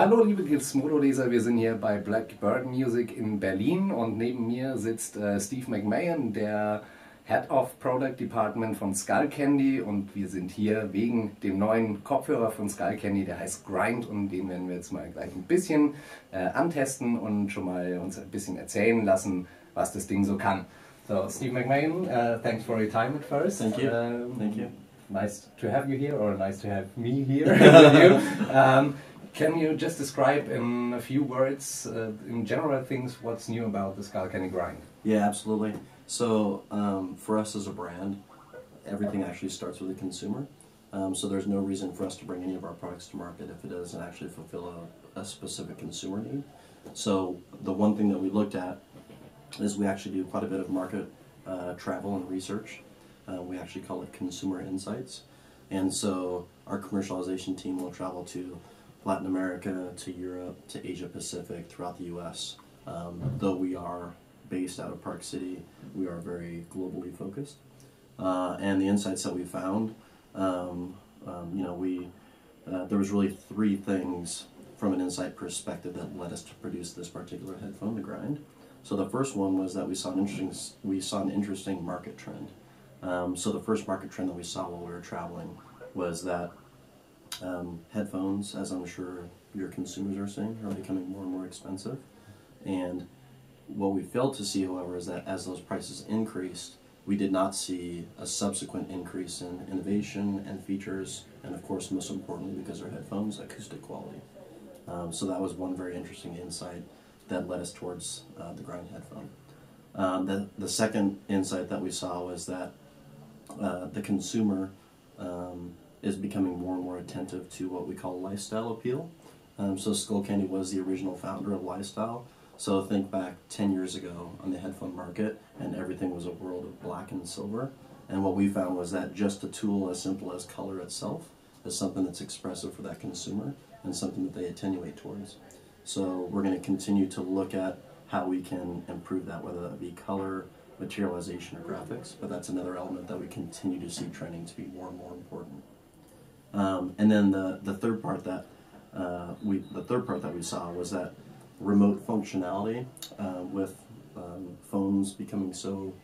Hallo liebe Gizmodo-Leser, wir sind hier bei Blackbird Music in Berlin und neben mir sitzt Steve McMahon, der Head of Product Department von Skullcandy, und wir sind hier wegen dem neuen Kopfhörer von Skullcandy, der heißt Grind, und den werden wir jetzt mal gleich ein bisschen antesten und schon mal uns ein bisschen erzählen lassen, was das Ding so kann. So Steve McMahon, thanks for your time at first. Thank you. Thank you. Nice to have you here, or nice to have me here with you. Can you just describe in a few words, in general things, what's new about the Skullcandy Grind? Yeah, absolutely. So for us as a brand, everything actually starts with the consumer. So there's no reason for us to bring any of our products to market if it doesn't actually fulfill a specific consumer need. So the one thing that we looked at is we actually do quite a bit of market travel and research. We actually call it consumer insights. And so our commercialization team will travel to Latin America, to Europe, to Asia Pacific, throughout the US. Though we are based out of Park City, we are very globally focused. And the insights that we found, there was really three things from an insight perspective that led us to produce this particular headphone, the Grind. So the first one was that we saw an interesting market trend. So the first market trend that we saw while we were traveling was that headphones, as I'm sure your consumers are saying, are becoming more and more expensive. And what we failed to see, however, is that as those prices increased, we did not see a subsequent increase in innovation and features, and of course, most importantly, because they're headphones, acoustic quality. So that was one very interesting insight that led us towards the Grind headphone. The second insight that we saw was that the consumer is becoming more and more attentive to what we call lifestyle appeal. So Skullcandy was the original founder of lifestyle. So think back 10 years ago on the headphone market, and everything was a world of black and silver. And what we found was that just a tool as simple as color itself is something that's expressive for that consumer and something that they attenuate towards. So we're going to continue to look at how we can improve that, whether that be color, materialization, or graphics. But that's another element that we continue to see trending to be more and more important. And then the third part that we saw was that remote functionality with phones becoming so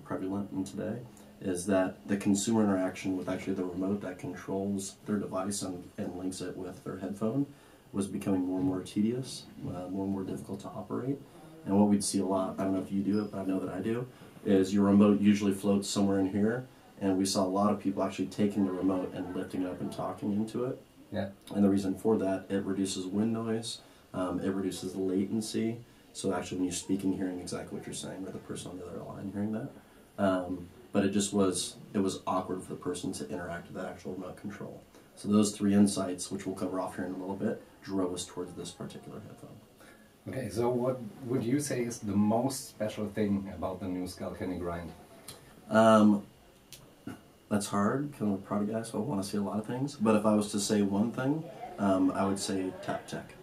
prevalent in today, is that the consumer interaction with actually the remote that controls their device and links it with their headphone was becoming more and more tedious, more and more difficult to operate. And what we'd see a lot, I don't know if you do it, but I know that I do, is your remote usually floats somewhere in here. And we saw a lot of people actually taking the remote and lifting it up and talking into it. Yeah. And the reason for that, it reduces wind noise, it reduces latency. So actually when you're speaking, hearing exactly what you're saying, or the person on the other line hearing that. But it was awkward for the person to interact with that actual remote control. So those three insights, which we'll cover off here in a little bit, drove us towards this particular headphone. Okay, so what would you say is the most special thing about the new Skullcandy Grind? That's hard, because I'm a product guy, so I want to see a lot of things. But if I was to say one thing, I would say Tap Tech.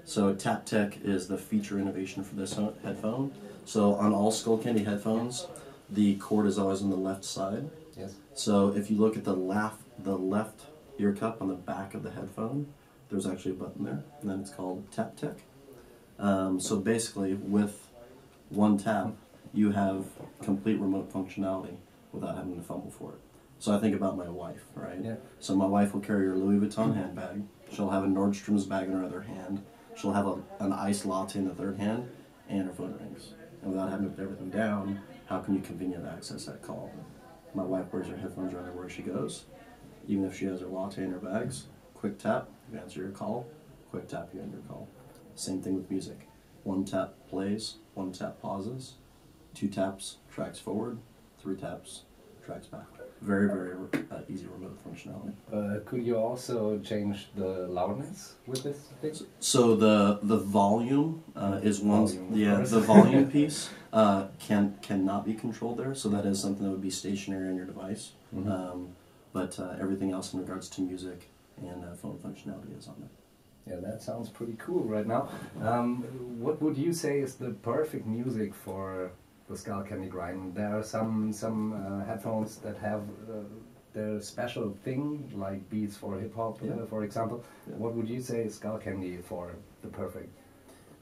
So Tap Tech is the feature innovation for this headphone. So on all Skullcandy headphones, the cord is always on the left side. Yes. So if you look at the left ear cup on the back of the headphone, there's actually a button there, and then it's called Tap Tech. So basically, with one tap, you have complete remote functionality without having to fumble for it. So I think about my wife, right? Yeah. So my wife will carry her Louis Vuitton handbag. She'll have a Nordstrom's bag in her other hand. She'll have an iced latte in the third hand, and her phone rings. And without having to put everything down, how can you conveniently access that call? My wife wears her headphones around where she goes. Even if she has her latte in her bags, quick tap, you answer your call. Quick tap, you end your call. Same thing with music. One tap plays, one tap pauses, 2 taps tracks forward, 3 taps tracks back. Very, very easy remote functionality. Could you also change the loudness with this thing? So the volume is one. The volume piece cannot be controlled there. So that is something that would be stationary on your device. Mm-hmm. But everything else in regards to music and phone functionality is on there. Yeah, that sounds pretty cool right now. What would you say is the perfect music for the Skullcandy Grind? There are some headphones that have the special thing, like beats for hip hop, for example? Yeah. What would you say is Skullcandy for the perfect?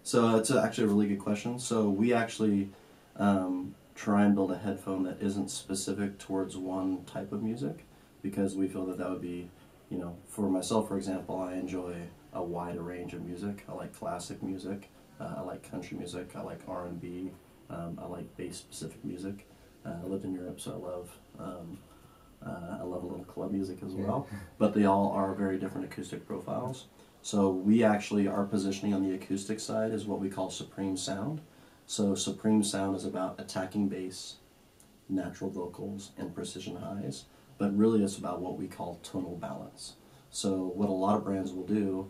So it's actually a really good question. So we actually try and build a headphone that isn't specific towards one type of music, because we feel that that would be, you know, for myself, for example, I enjoy a wide range of music. I like classic music, I like country music, I like R&B, I like bass-specific music. I lived in Europe, so I love a little club music as well. But they all are very different acoustic profiles. So we actually, our positioning on the acoustic side is what we call supreme sound. So supreme sound is about attacking bass, natural vocals, and precision highs. But really it's about what we call tonal balance. So what a lot of brands will do,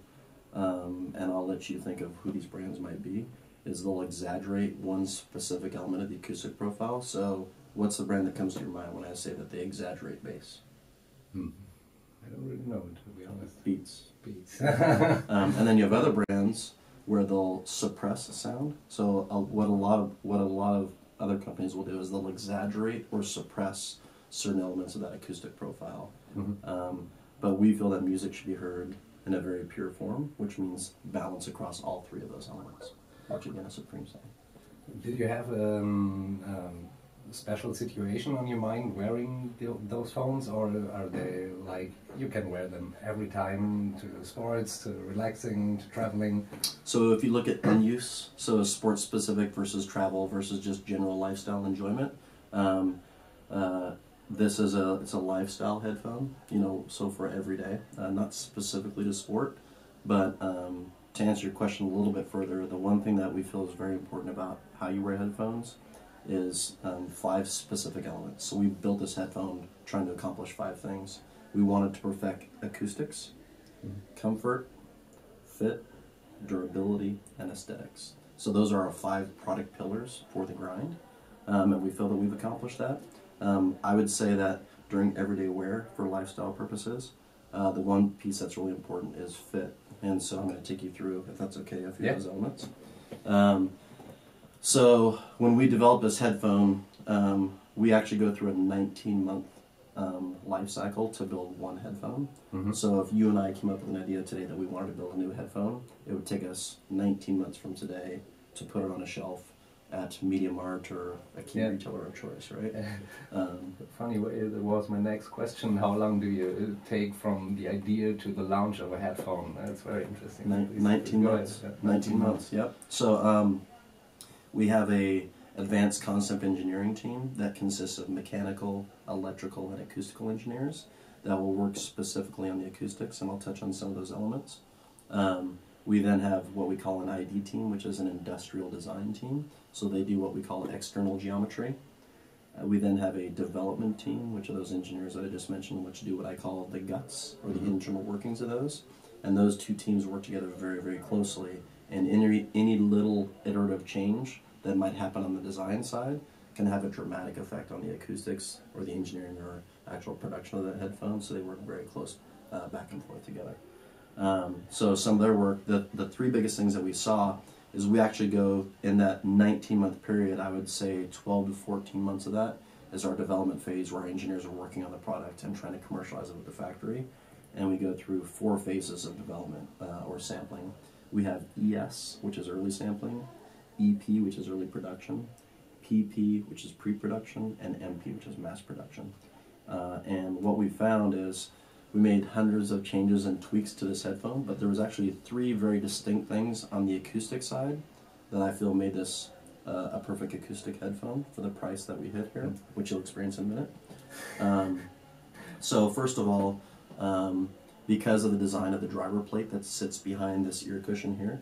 and I'll let you think of who these brands might be, is they'll exaggerate one specific element of the acoustic profile. So what's the brand that comes to your mind when I say that they exaggerate bass? I don't really know, to be honest. Beats. Beats. And then you have other brands where they'll suppress the sound. So what a lot of other companies will do is they'll exaggerate or suppress certain elements of that acoustic profile. But we feel that music should be heard in a very pure form, which means balance across all three of those elements, which again is supreme sound. Did you have a special situation on your mind wearing those phones, or are they like you can wear them every time to sports, to relaxing, to traveling? So if you look at end use, so sports specific versus travel versus just general lifestyle enjoyment, this is it's a lifestyle headphone, you know, so for every day, not specifically to sport, but to answer your question a little bit further, the one thing that we feel is very important about how you wear headphones is 5 specific elements. So we built this headphone trying to accomplish 5 things. We wanted to perfect acoustics, comfort, fit, durability, and aesthetics. So those are our 5 product pillars for the grind, and we feel that we've accomplished that. I would say that during everyday wear for lifestyle purposes, the one piece that's really important is fit. And so I'm going to take you through, if that's okay, a few of those elements. So when we develop this headphone, we actually go through a 19-month life cycle to build one headphone. So if you and I came up with an idea today that we wanted to build a new headphone, it would take us 19 months from today to put it on a shelf at Media Mart or a key retailer of choice, right? Funny, it was my next question. How long do you take from the idea to the launch of a headphone? That's very interesting. 19 months. 19 months, yep. So we have a advanced concept engineering team that consists of mechanical, electrical, and acoustical engineers that will work specifically on the acoustics, and I'll touch on some of those elements. We then have what we call an ID team, which is an industrial design team. So they do what we call external geometry. We then have a development team, which are those engineers that I just mentioned, which do what I call the guts, or the internal workings of those. And those two teams work together very, very closely. And any little iterative change that might happen on the design side can have a dramatic effect on the acoustics or the engineering or actual production of the headphones. So they work very close back and forth together. So some of their work, the 3 biggest things that we saw is we actually go in that 19-month period, I would say 12 to 14 months of that is our development phase where our engineers are working on the product and trying to commercialize it with the factory. And we go through 4 phases of development or sampling. We have ES, which is early sampling, EP, which is early production, PP, which is pre-production, and MP, which is mass production. And what we found is we made hundreds of changes and tweaks to this headphone, but there was actually 3 very distinct things on the acoustic side that I feel made this a perfect acoustic headphone for the price that we hit here, which you'll experience in a minute. So first of all, because of the design of the driver plate that sits behind this ear cushion here,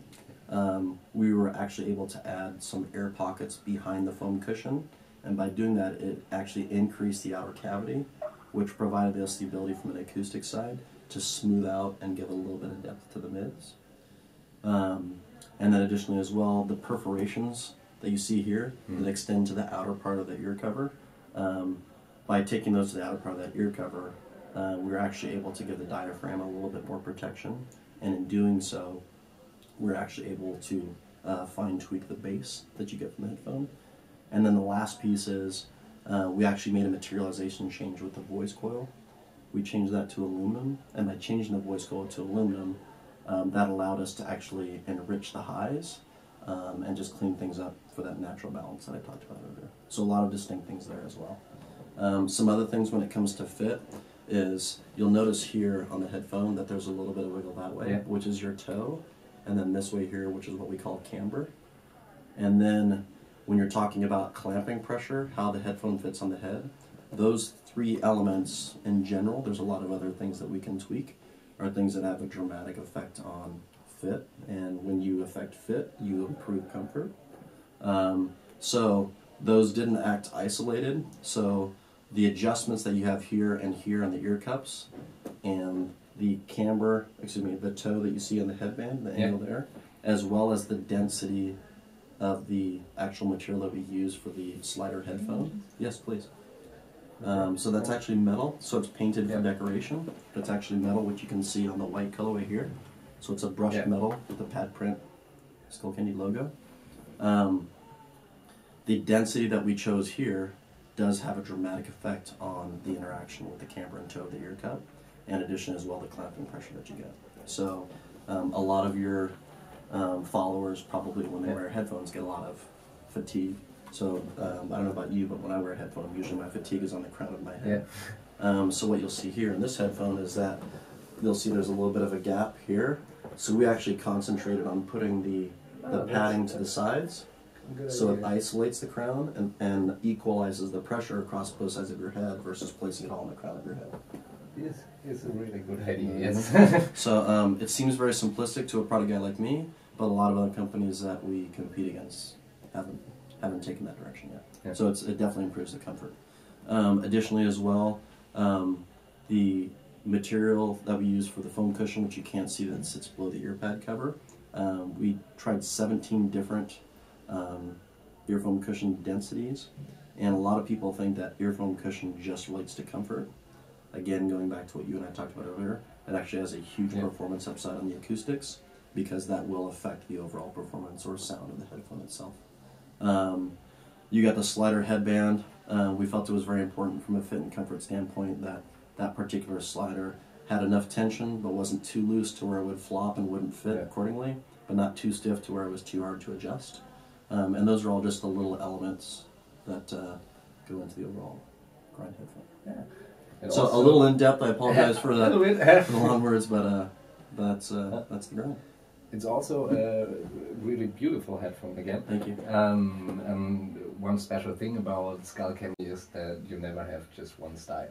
we were actually able to add some air pockets behind the foam cushion, and by doing that it actually increased the outer cavity, which provided us the ability from an acoustic side to smooth out and give a little bit of depth to the mids. And then additionally as well, the perforations that you see here that extend to the outer part of the ear cover, by taking those to the outer part of that ear cover, we were actually able to give the diaphragm a little bit more protection, and in doing so, we're actually able to fine tweak the bass that you get from the headphone. And then the last piece is we actually made a materialization change with the voice coil. we changed that to aluminum, and by changing the voice coil to aluminum, that allowed us to actually enrich the highs and just clean things up for that natural balance that I talked about earlier. So a lot of distinct things there as well. Some other things when it comes to fit is you'll notice here on the headphone that there's a little bit of wiggle that way, which is your toe, and then this way here, which is what we call camber. And then when you're talking about clamping pressure, how the headphone fits on the head, those three elements in general, there's a lot of other things that we can tweak, are things that have a dramatic effect on fit. And when you affect fit, you improve comfort. So those didn't act isolated. So the adjustments that you have here and here on the ear cups, and the camber, the toe that you see on the headband, the angle there, as well as the density of the actual material that we use for the slider headphone. Yes, please. So that's actually metal, so it's painted for decoration. It's actually metal, which you can see on the white colorway here. So it's a brushed metal with the pad print Skullcandy logo. The density that we chose here does have a dramatic effect on the interaction with the camber and toe of the ear cup, in addition as well the clamping pressure that you get. So a lot of your followers probably when they wear headphones get a lot of fatigue. So I don't know about you, but when I wear a headphone, usually my fatigue is on the crown of my head. So what you'll see here in this headphone is that you'll see there's a little bit of a gap here. So we actually concentrated on putting the padding to the sides, so it isolates the crown and equalizes the pressure across both sides of your head versus placing it all on the crown of your head. Yes, it's a really good idea. Yes. So it seems very simplistic to a product guy like me, but a lot of other companies that we compete against haven't taken that direction yet. So it definitely improves the comfort. Additionally as well, the material that we use for the foam cushion, which you can't see that sits below the ear pad cover, we tried 17 different ear foam cushion densities, and a lot of people think that ear foam cushion just relates to comfort. Again, going back to what you and I talked about earlier, it actually has a huge performance upside on the acoustics, because that will affect the overall performance or sound of the headphone itself. You got the slider headband. We felt it was very important from a fit and comfort standpoint that that particular slider had enough tension but wasn't too loose to where it would flop and wouldn't fit accordingly, but not too stiff to where it was too hard to adjust. And those are all just the little elements that go into the overall grind headphone. So a little in depth. I apologize for the long words, but that's the grind. It's also a really beautiful headphone again. Thank you. One special thing about Skullcandy is that you never have just one style.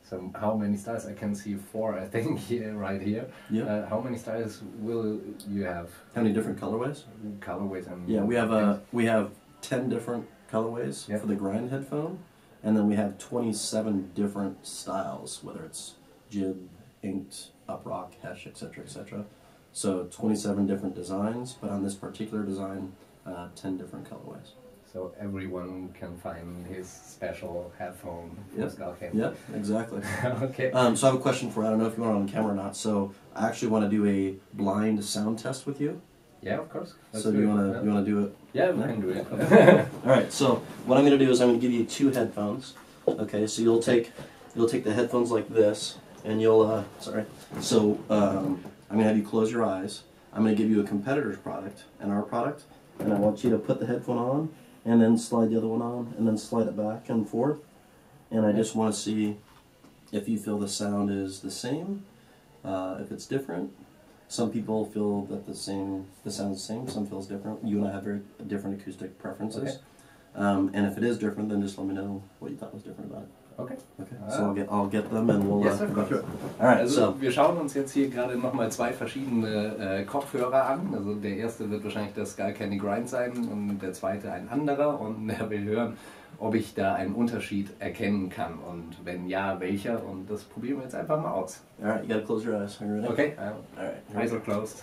So how many styles? I can see 4, I think, here, right here. How many styles will you have? How many different colorways? We have 10 different colorways for the grind headphone, and then we have 27 different styles, whether it's jib, inked, uprock, hesh, etc., etc. So 27 different designs, but on this particular design, 10 different colorways. So everyone can find his special headphone for Skullcandy. Yeah, exactly. Okay. So I have a question for you. I don't know if you want it on camera or not. So I actually want to do a blind sound test with you. Yeah, of course. So do you want to do it? Yeah, we can do it. All right. So what I'm going to do is I'm going to give you 2 headphones. Okay. So you'll take the headphones like this, and you'll So I'm going to have you close your eyes. I'm going to give you a competitor's product and our product, and I want you to put the headphone on, and then slide the other one on, and then slide it back and forth. And I just want to see if you feel the sound is the same, if it's different. Some people feel that the sound is the same, some feels different. You and I have very different acoustic preferences. And if it is different, then just let me know what you thought was different about it. Okay. So I'll get them and we'll go through it. Alright, also wir schauen uns jetzt hier gerade nochmal 2 verschiedene Kopfhörer an. Also der erste wird wahrscheinlich der Skullcandy Grind sein und der zweite ein anderer, und er will hören, ob ich da einen Unterschied erkennen kann, und wenn ja, welcher, und das probieren wir jetzt einfach mal aus. Alright, you gotta close your eyes. Are you ready? Okay. Alright. Eyes are closed.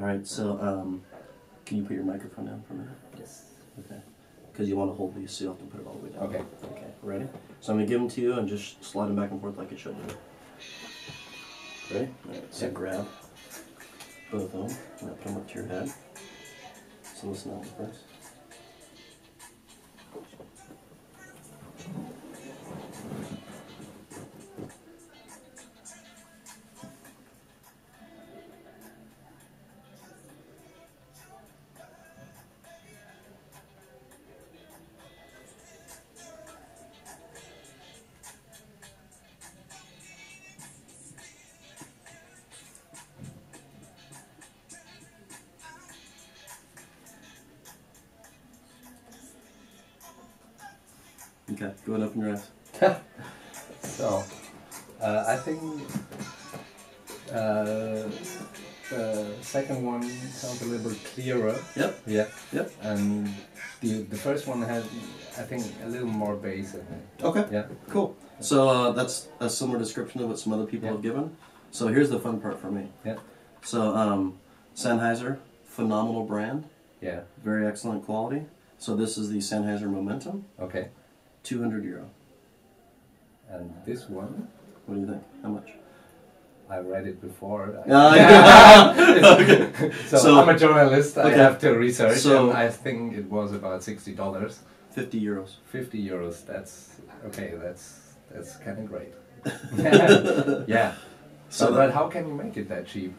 Alright, so can you put your microphone down for a minute? Yes. Okay. Because you want to hold these, so you have to put it all the way down. Okay. Okay, ready? So I'm going to give them to you and just slide them back and forth like it should do. Ready? Alright, so grab both of them and put them up to your head. So listen to them first. Okay, go ahead and open your eyes. So, I think the second one sounds a little bit clearer. Yep. Yeah. Yep. And the first one had, I think, a little more bass in it. Okay. Yeah. Cool. So that's a similar description of what some other people Yeah. have given. So here's the fun part for me. Yeah. So Sennheiser, phenomenal brand, Yeah. very excellent quality. So this is the Sennheiser Momentum, Okay. €200. And this one, What do you think? How much? I read it before. Okay. So I'm a journalist. I Okay. have to research, So- and I think it was about $60. €50. €50. That's okay. That's kind of great. Yeah. So But how can you make it that cheap?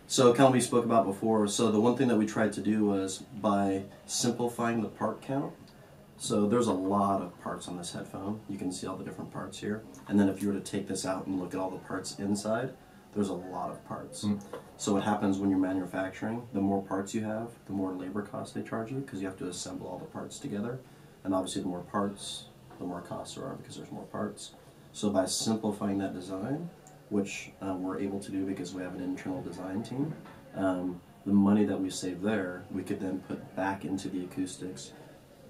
So kind of we spoke about before, so the one thing that we tried to do was by simplifying the part count. So there's a lot of parts on this headphone. You can see all the different parts here. And then if you were to take this out and look at all the parts inside, there's a lot of parts. So what happens when you're manufacturing, the more parts you have, the more labor costs they charge you because you have to assemble all the parts together. And obviously the more parts, the more costs there are because there's more parts. So by simplifying that design, which we're able to do because we have an internal design team, the money that we save there, we could then put back into the acoustics,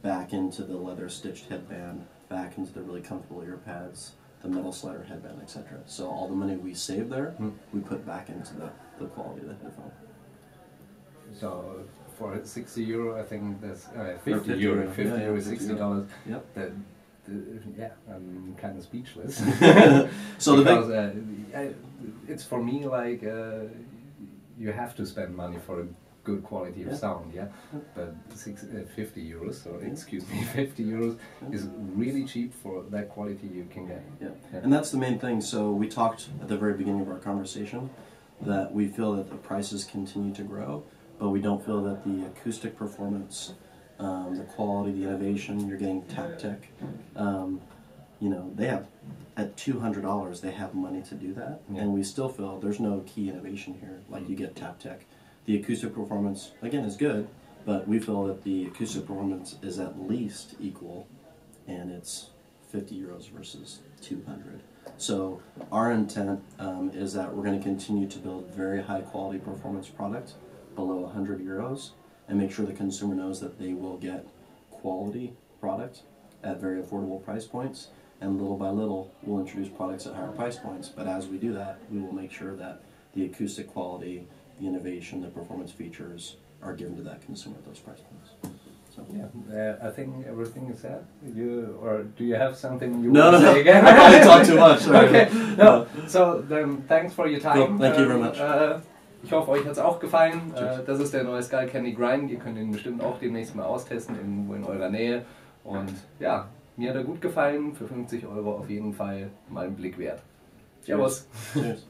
back into the leather stitched headband, back into the really comfortable ear pads, the metal slider headband, etc. So all the money we save there, we put back into the quality of the headphone. So for €60, I think that's €50. €50. €50, Yeah, $60. Yep. Yeah, I'm kind of speechless. So because it's for me like you have to spend money for a good quality of sound, yeah. But €50, or excuse me, €50 is really cheap for that quality you can get. Yeah. And that's the main thing. So we talked at the very beginning of our conversation that we feel that the prices continue to grow, but we don't feel that the acoustic performance, the quality, the innovation, you're getting Taptech, you know, they have, at $200, they have money to do that, and we still feel there's no key innovation here, like you get Taptech. The acoustic performance, again, is good, but we feel that the acoustic performance is at least equal, and it's €50 versus 200. So our intent is that we're going to continue to build very high quality performance product below €100 and make sure the consumer knows that they will get quality product at very affordable price points, and little by little we'll introduce products at higher price points, but as we do that we will make sure that the acoustic quality, the innovation, the performance features are given to that consumer at those price points. So. Yeah, I think everything is said. Or do you have something you want to say again? I probably talk too much. Okay. No. So then, thanks for your time. Cool. Thank you very much. Ich hoffe, euch hat es auch gefallen. Das ist der neue Skullcandy Grind. Ihr könnt ihn bestimmt auch demnächst mal austesten irgendwo in eurer Nähe. Und ja, mir hat er gut gefallen. Für €50 auf jeden Fall mal einen Blick wert. Servus. Cheers.